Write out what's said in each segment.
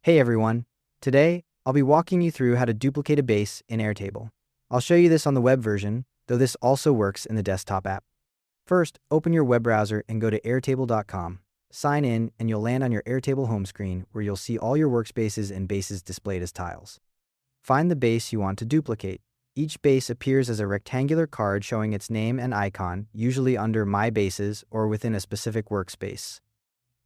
Hey everyone, today I'll be walking you through how to duplicate a base in Airtable. I'll show you this on the web version, though this also works in the desktop app. First, open your web browser and go to airtable.com. Sign in and you'll land on your Airtable home screen where you'll see all your workspaces and bases displayed as tiles. Find the base you want to duplicate. Each base appears as a rectangular card showing its name and icon, usually under My Bases or within a specific workspace.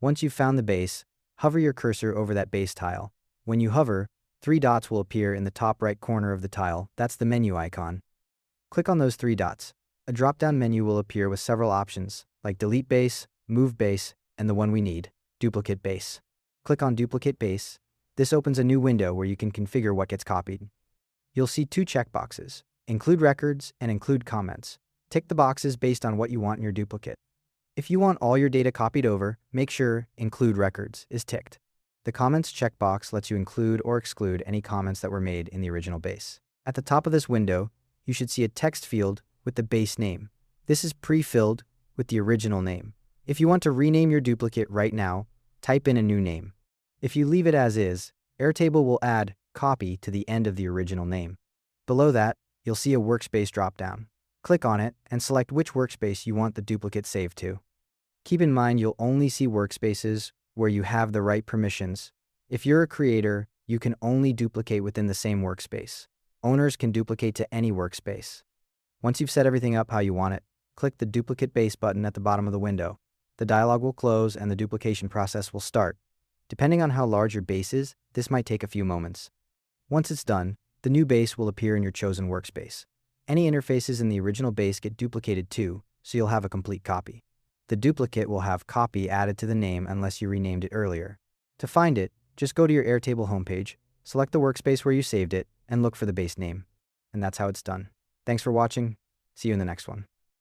Once you've found the base, hover your cursor over that base tile. When you hover, 3 dots will appear in the top right corner of the tile. That's the menu icon. Click on those 3 dots. A drop-down menu will appear with several options, like Delete Base, Move Base, and the one we need, Duplicate Base. Click on Duplicate Base. This opens a new window where you can configure what gets copied. You'll see 2 checkboxes, Include Records and Include Comments. Tick the boxes based on what you want in your duplicate. If you want all your data copied over, make sure Include Records is ticked. The Comments checkbox lets you include or exclude any comments that were made in the original base. At the top of this window, you should see a text field with the base name. This is pre-filled with the original name. If you want to rename your duplicate right now, type in a new name. If you leave it as is, Airtable will add Copy to the end of the original name. Below that, you'll see a workspace drop-down. Click on it and select which workspace you want the duplicate saved to. Keep in mind you'll only see workspaces where you have the right permissions. If you're a creator, you can only duplicate within the same workspace. Owners can duplicate to any workspace. Once you've set everything up how you want it, click the Duplicate Base button at the bottom of the window. The dialog will close and the duplication process will start. Depending on how large your base is, this might take a few moments. Once it's done, the new base will appear in your chosen workspace. Any interfaces in the original base get duplicated too, so you'll have a complete copy. The duplicate will have copy added to the name unless you renamed it earlier. To find it, just go to your Airtable homepage, select the workspace where you saved it, and look for the base name. And that's how it's done. Thanks for watching. See you in the next one.